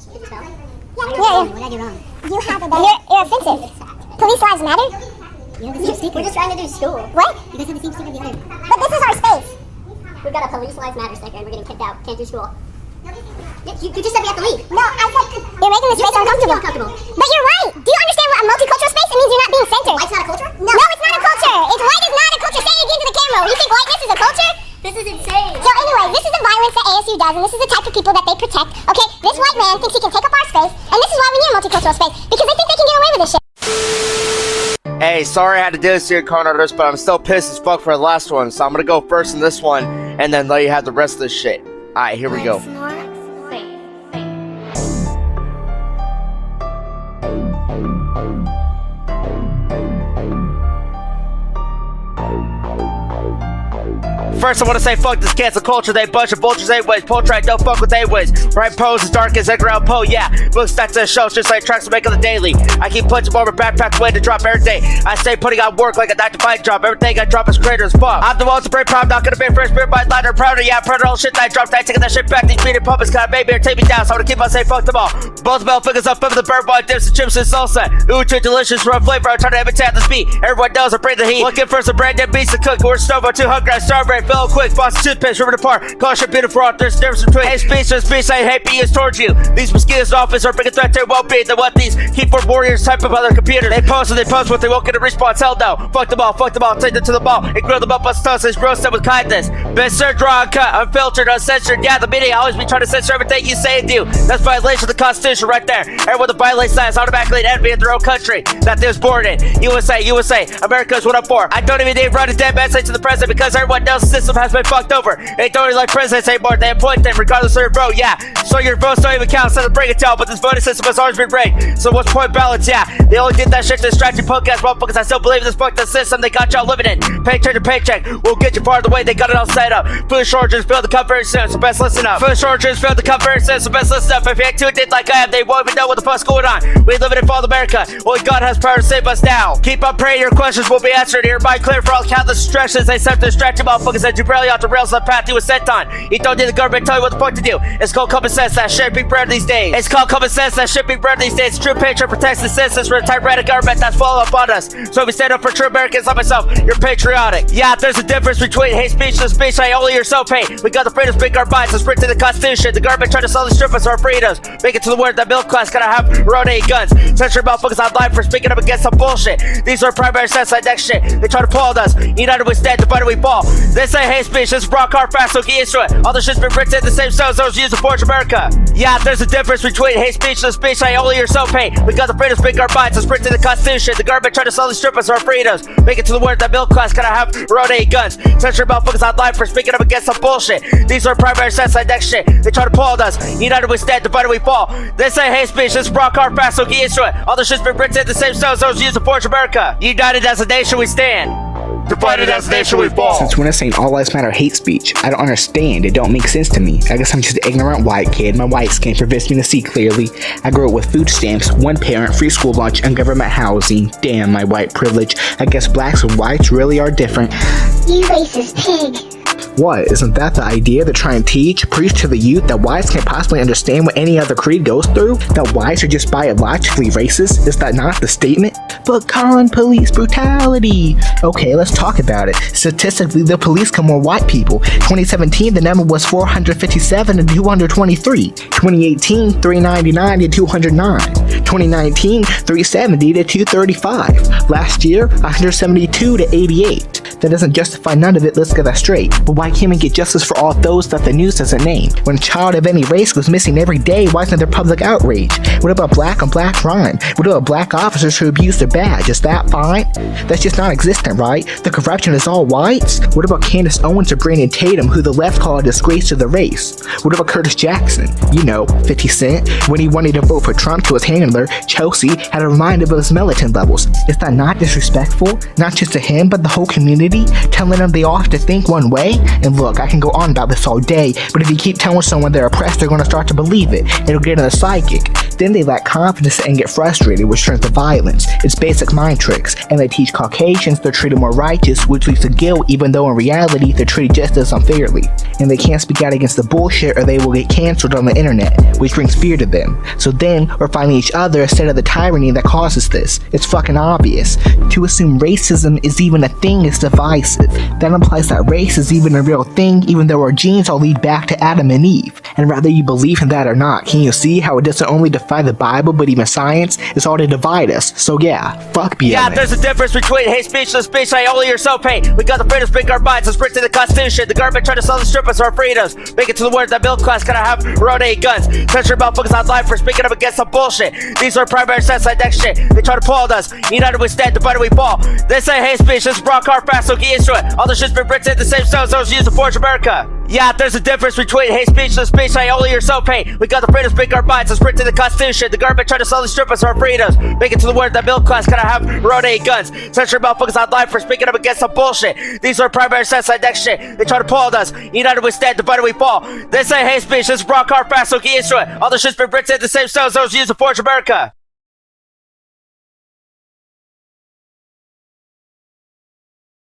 Did you spell it? Yeah. What did I do wrong? You have a you're offensive. Police lives matter? You have the same sticker. We're just trying to do school. What? You guys have the same sticker the other. But this is our space. We've got a police lives matter sticker and we're getting kicked out. Can't do school. You just said we have to leave. No, I said you're making this space uncomfortable. But you're right. Do you understand what a multicultural space? It means you're not being centered. White's not a culture? No, it's not a culture. It's white is not a culture. Say it again to the camera. You think whiteness is a culture? This is insane. So anyway, this is the violence that ASU does, and this is the type of people that they protect. Okay, this white man thinks he can take up our space, and this is why we need a multicultural space, because they think they can get away with this shit. Hey, sorry I had to do this to your corners, but I'm still pissed as fuck for the last one, so I'm gonna go first in this one, and then let you have the rest of this shit. Alright, here we go. First, I want to say fuck this cancel culture. They bunch of vultures anyways. Poetry, I don't fuck with anyways. Right pose as dark as Edgar Allan Poe, yeah. Looks back to the shows just like tracks to make on the daily. I keep punching more of a backpack way to drop every day. I stay putting out work like a 9 to 5 job. Everything I drop is creator as fuck. I'm the one to break proud. Not gonna be a first beer by lighter prouder. Yeah, I'm proud of all shit that I dropped. I ain't taking that shit back. These beating puppets kinda made me or take me down. So I'm gonna keep on saying fuck them all. Both male figures up over the bird boy dips and chips and salsa. Ooh, too delicious for a flavor. I'm trying to imitate this beat. Everyone knows I bring the heat. Looking for some brand new beats to cook. We're snowball too hungry. I starve fell quick. Boss toothpaste ripping apart. Caution beautiful out. There's difference between hate speech and speech I hate being towards you. These mosquitoes in office are bringing threat to won't be than what these keyboard warriors type of other computer. They post what they won't get a response. Hell no. Fuck them all. Take them to the ball and grill them up on stones. Roast them with kindness. Best search, raw, uncut, unfiltered, uncensored. Yeah, the media always be trying to censor everything you say and do. That's violation of the Constitution right there. Everyone that violates that is automatically an enemy of their own country that they was born in. USA, America's what I'm for. I don't even need to run a dead message to the president because everyone knows the system has been fucked over. They don't even like presidents anymore. They appoint them regardless of their vote, yeah. So your votes don't even count, so to bring it down, but this voting system has always been rigged. So what's point balance, yeah. They only did that shit to distract you punk ass motherfuckers. I still believe in this fucked up system they got y'all living in. Paycheck to paycheck, we'll get you part of the way. They got it all set up. Food shortages failed to come very soon, so best listen up. Food shortages failed to come very soon, so best listen up. If you ain't tuned in like I am, they won't even know what the fuck's going on. We live in Fall America. Only God has power to save us now. Keep on praying, your questions will be answered. Hereby clear for all countless distractions. They set to distract you motherfuckers that you barely off the rails of the path you was set on. You don't need the government tell you what the fuck to do. It's called common sense that shit be bread these days. It's called common sense that shit be bread these days. True patriot protects the citizens from a tyrannic government that's falling up on us. So if we stand up for true Americans like myself, you're patriotic. Yeah, there's a difference between hate speech and speech I only yourself hate. We got the freedoms, make our minds, let's print to the Constitution. The government trying to slowly strip us of our freedoms. Make it to the word that middle class gotta have their own guns. Censure motherfuckers online for speaking up against some bullshit. These are primary sense like next shit. They try to pull on us. United we stand, divided we fall. This ain't hate speech, this is rock hard fast, so get used to it. All the shit's been written in the same stones those used to forge America. Yeah, there's a difference between hate speech and speech I only yourself hate. We got the freedoms, make our minds, let's print to the Constitution. The government trying to slowly strip us of our freedoms. Make it to the word that middle class gotta have their own guns. Censure motherfuckers online for speaking up against some bullshit. These are primary sense like next shit. They try to pull on us. United we stand, divided we fall. This ain't hate speech, this is rock hard fast, so get used to it. All the shit's been written in the same stones those used to forge America. United as a nation we stand. Divided as a nation we fall. Since when is saying all lives matter hate speech? I don't understand. It don't make sense to me. I guess I'm just an ignorant white kid. My white skin prevents me to see clearly. I grew up with food stamps, one parent, free school lunch, and government housing. Damn, my white privilege. I guess blacks and whites really are different. You racist pig. What? Isn't that the idea to try and preach to the youth that whites can't possibly understand what any other creed goes through? That whites are just biologically racist? Is that not the statement? But con police brutality. Okay, let's talk about it. Statistically, the police kill more white people. 2017, the number was 457 to 223. 2018, 399 to 209. 2019, 370 to 235. Last year, 172 to 88. That doesn't justify none of it, let's get that straight. But why can't we get justice for all those that the news doesn't name? When a child of any race goes missing every day, why isn't there public outrage? What about black on black crime? What about black officers who abuse their badge? Is that fine? That's just non-existent, right? The corruption is all whites? What about Candace Owens or Brandon Tatum, who the left call a disgrace to the race? What about Curtis Jackson? You know, 50 Cent. When he wanted to vote for Trump to his handler, Chelsea, had to remind him of his melatonin levels. Is that not disrespectful? Not just to him, but the whole community? Telling them they all have to think one way? And look, I can go on about this all day, but if you keep telling someone they're oppressed, they're going to start to believe it. It'll get in the psychic. then they lack confidence and get frustrated, which turns to violence. It's basic mind tricks, and they teach Caucasians they're treated more righteous, which leads to guilt, even though in reality they're treated just as unfairly. And they can't speak out against the bullshit or they will get cancelled on the internet, which brings fear to them. So then we're fighting each other instead of the tyranny that causes this. It's fucking obvious. To assume racism is even a thing is divisive. That implies that race is even a real thing, even though our genes all lead back to Adam and Eve. And whether you believe in that or not, can you see how it doesn't only defy the Bible but even science? It's all to divide us. So yeah, fuck BLM. Yeah, there's a difference between hate speech and speech I only or so pay. We got the freedom to speak our minds and sprint to the Constitution. The government trying to sell the strip us our freedoms. Make it to the word that middle class gotta have our own 8 guns. Censure motherfuckers online for speaking up against some bullshit. These are primary sense like that shit. They try to pull on us. United we stand, divided we fall. They say hate speech, this is broad car fast, so get into it. All the shit's been written in the same stones those used to forge America. Yeah, there's a difference between hate speech and speech I only or so pay. We got the freedom to speak our minds and sprint to the Constitution. The government trying to sell the strip us our freedoms. Make it to the word that middle class gotta have our own 8 guns. Censure motherfuckers online for speaking up against some bullshit. These are primary sense like that shit. They try to pull on us. United we stand, divided we fall. They say hate speech, this is broad car fast, so get into it. All the shit's been written in the same stones those used to forge America.